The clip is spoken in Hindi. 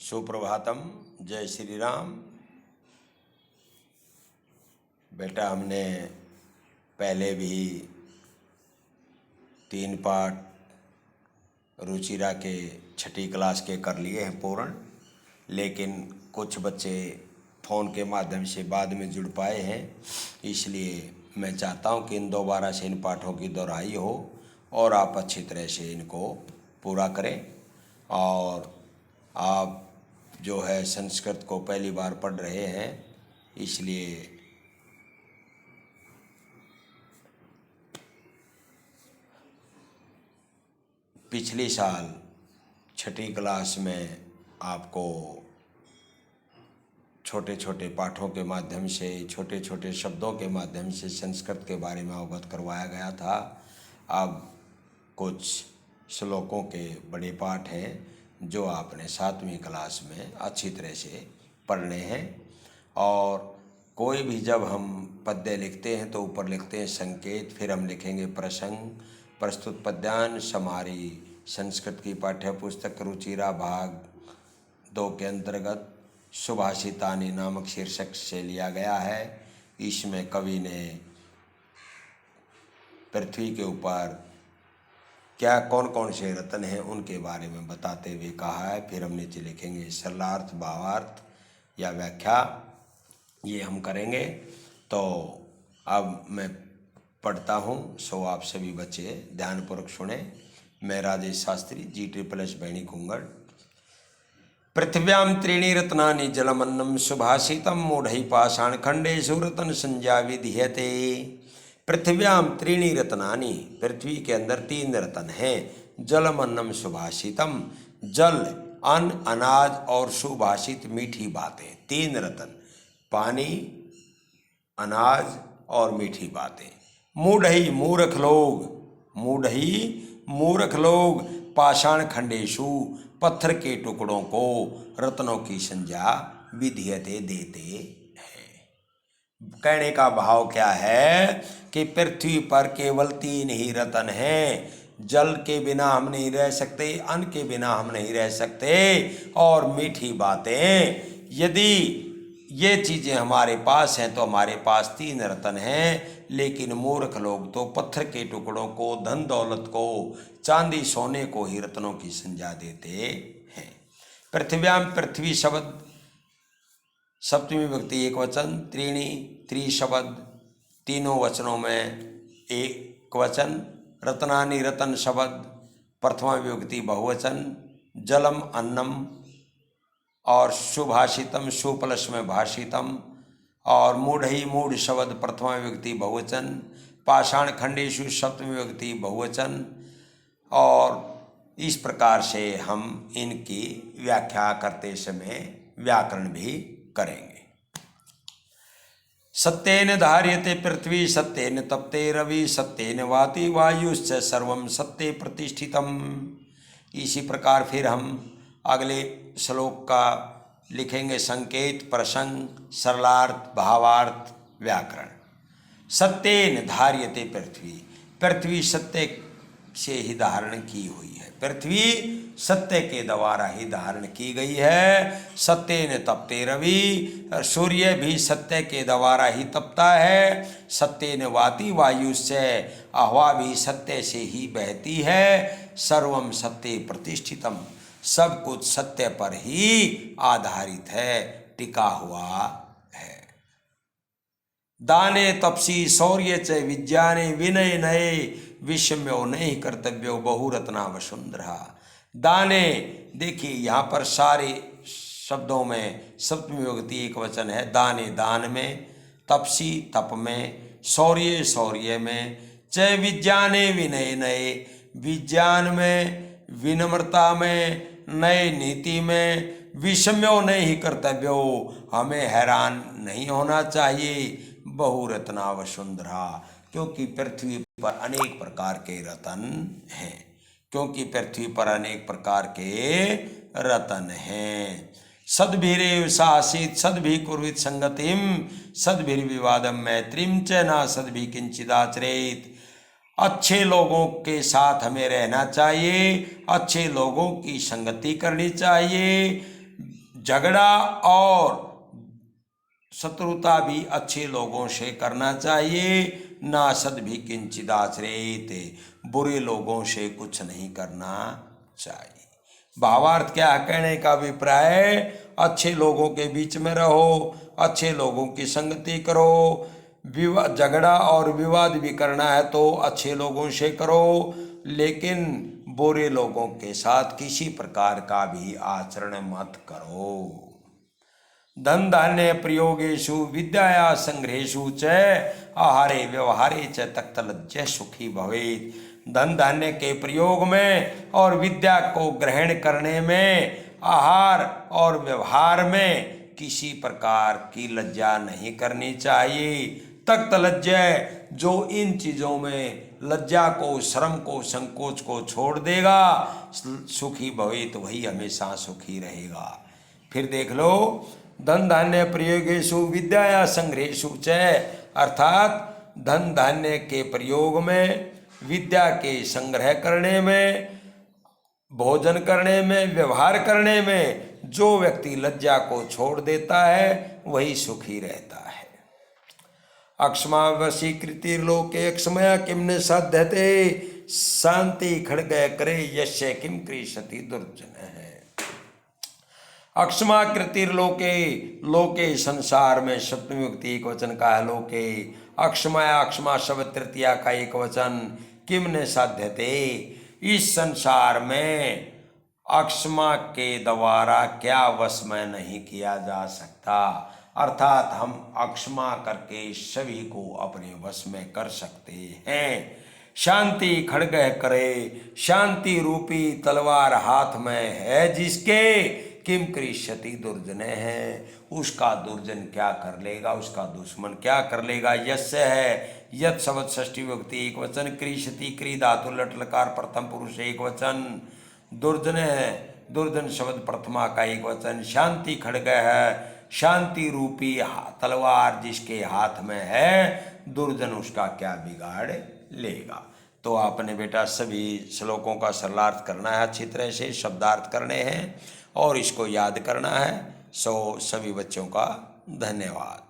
सुप्रभातम, जय श्री राम। बेटा, हमने पहले भी 3 पाठ रुचिरा के 6ठी क्लास के कर लिए हैं पूर्ण, लेकिन कुछ बच्चे फ़ोन के माध्यम से बाद में जुड़ पाए हैं। इसलिए मैं चाहता हूं कि इन दोबारा से इन पाठों की दोहराई हो और आप अच्छी तरह से इनको पूरा करें। और आप जो है संस्कृत को पहली बार पढ़ रहे हैं, इसलिए पिछले साल 6ठी क्लास में आपको छोटे छोटे पाठों के माध्यम से, छोटे छोटे शब्दों के माध्यम से संस्कृत के बारे में अवगत करवाया गया था। अब कुछ श्लोकों के बड़े पाठ हैं जो आपने 7वीं क्लास में अच्छी तरह से पढ़ने हैं। और कोई भी जब हम पद्य लिखते हैं तो ऊपर लिखते हैं संकेत, फिर हम लिखेंगे प्रसंग। प्रस्तुत पद्यांश हमारी संस्कृत की पाठ्य पुस्तक रुचिरा भाग 2 के अंतर्गत सुभाषितानि नामक शीर्षक से लिया गया है। इसमें कवि ने पृथ्वी के ऊपर क्या कौन कौन से रत्न हैं उनके बारे में बताते हुए कहा है। फिर हम नीचे लिखेंगे सरलार्थ, भावार्थ या व्याख्या, ये हम करेंगे। तो अब मैं पढ़ता हूँ, सो आप सभी बच्चे ध्यानपूर्वक सुने। मैं राजेश शास्त्री, G++ बैणी कुंगड़। पृथिव्यां त्रीणि रत्नानि जलमन्नं सुभाषितं मूढ़ैः पाषाणखण्डेषु रत्न संज्ञा विधीयते। पृथिव्यां त्रीणि रत्नानि, पृथ्वी के अंदर 3 रत्न हैं। जलमन्नं सुभाषितम, जल, अन्न, अनाज और सुभाषित मीठी बातें। 3 रत्न, पानी, अनाज और मीठी बातें। मूढ़ैः, मूर्ख लोग, मूढ़ैः मूर्ख लोग, पाषाण खंडेशु, पत्थर के टुकड़ों को, रत्नों की संज्ञा विधीयते, देते हैं। कहने का भाव क्या है कि पृथ्वी पर केवल 3 ही रत्न हैं। जल के बिना हम नहीं रह सकते, अन्न के बिना हम नहीं रह सकते, और मीठी बातें। यदि ये चीज़ें हमारे पास हैं तो हमारे पास 3 रत्न हैं। लेकिन मूर्ख लोग तो पत्थर के टुकड़ों को, धन दौलत को, चांदी सोने को ही रत्नों की संज्ञा देते हैं। पृथ्व्याम, पृथ्वी शब्द सप्तमी विभक्ति एकवचन, त्रीणि, त्रि शब्द तीनों वचनों में एक वचन, रत्नानि, रतन शब्द प्रथमा विभक्ति बहुवचन, जलम अन्नम, और सुभाषितम, सुप्लस में भाषितम, और मूढ़ैः, मूढ़ शब्द प्रथमा विभक्ति बहुवचन, पाषाण खंडेषु सप्तमी विभक्ति बहुवचन। और इस प्रकार से हम इनकी व्याख्या करते समय व्याकरण भी करेंगे। सत्येन धार्यते पृथ्वी, सत्येन तप्ते रवि, सत्येन वाति वायुश्च सर्वं सत्ये प्रतिष्ठितम। इसी प्रकार फिर हम अगले श्लोक का लिखेंगे संकेत, प्रसंग, सरलार्थ, भावार्थ, व्याकरण। सत्येन धार्यते पृथ्वी, पृथ्वी सत्य से ही धारण की हुई है। पृथ्वी सत्य के द्वारा ही धारण की गई है। सत्येन तपते रवि, सूर्य भी सत्य के द्वारा ही तपता है। सत्येन वाति वायुश्च, हवा भी सत्य से ही बहती है। सर्वम सत्ये प्रतिष्ठितम, सब कुछ सत्य पर ही आधारित है, टिका हुआ है। दाने तपसी शौर्य च विज्ञाने विनय नये, विषम्यो नहीं कर्तव्यो बहुरत्ना वसुंधरा। दाने, देखिए यहाँ पर सारे शब्दों में सप्तमी विभक्ति एक वचन है। दाने, दान में, तपसी, तप में, शौर्य, शौर्य में, च विज्ञाने विनय नये, विज्ञान में, विनम्रता में, नए नीति में, विषम्यो नहीं कर्तव्यो, हमें हैरान नहीं होना चाहिए, बहुरत्ना वसुंधरा, क्योंकि पृथ्वी पर अनेक प्रकार के रत्न हैं। क्योंकि पृथ्वी पर अनेक प्रकार के रत्न हैं। सद्भिरेव सासीत सद्भि कुर्वित संगतिम, सद्भिर्विवादम मैत्रीम च न सद्भि किंचिदाचरेत। अच्छे लोगों के साथ हमें रहना चाहिए, अच्छे लोगों की संगति करनी चाहिए, झगड़ा और शत्रुता भी अच्छे लोगों से करना चाहिए। ना सद भी किंचित आश्रयेत, बुरे लोगों से कुछ नहीं करना चाहिए। भावार्थ क्या है? कहने का अभिप्राय, अच्छे लोगों के बीच में रहो, अच्छे लोगों की संगति करो। झगड़ा और विवाद भी करना है तो अच्छे लोगों से करो, लेकिन बुरे लोगों के साथ किसी प्रकार का भी आचरण मत करो। धन धान्य प्रयोगेषु विद्याया संग्रहेषु च आहारे व्यवहारे च तक्तलज्ज सुखी भवेत्। धन धान्य के प्रयोग में और विद्या को ग्रहण करने में, आहार और व्यवहार में किसी प्रकार की लज्जा नहीं करनी चाहिए। तक्तलज्ज, जो इन चीज़ों में लज्जा को, शर्म को, संकोच को छोड़ देगा, सुखी भवेत्, वही हमेशा सुखी रहेगा। फिर देख लो, धन धान्य प्रयोगेषु विद्याया संग्रहेषु च, अर्थात धन धान्य के प्रयोग में, विद्या के संग्रह करने में, भोजन करने में, व्यवहार करने में जो व्यक्ति लज्जा को छोड़ देता है वही सुखी रहता है। अक्ष्मावशी कृतिर्लोके अक्ष्मया किम न साध्यते, शांति खड्ग करे यस्य किम क्रीशति दुर्जन है। अक्ष्मा कृतिर्लोके, लोके संसार में सप्तमी विभक्ति एक वचन का है लोके। अक्ष्मया, अक्ष्मा शब्द तृतीया का एक वचन। किम न साध्यते, इस संसार में अक्ष्मा के द्वारा क्या वश में नहीं किया जा सकता, अर्थात हम अक्ष्मा करके सभी को अपने वश में कर सकते हैं। शांति खड्ग करे, शांति रूपी तलवार हाथ में है जिसके, किम कृष्यति दुर्जन है, उसका दुर्जन क्या कर लेगा, उसका दुश्मन क्या कर लेगा। यस्य है, यत शब्द षष्ठी विभक्ति एक वचन, कृष्यति क्री धातु लट लकार प्रथम पुरुष एक वचन। दुर्जन है, दुर्जन शब्द प्रथमा का एक वचन। शांति खड्ग है, शांति रूपी तलवार जिसके हाथ में है, दुर्जन उसका क्या बिगाड़ लेगा। तो आपने बेटा सभी श्लोकों का सरलार्थ करना है, अच्छी तरह से शब्दार्थ करने हैं और इसको याद करना है। सभी बच्चों का धन्यवाद।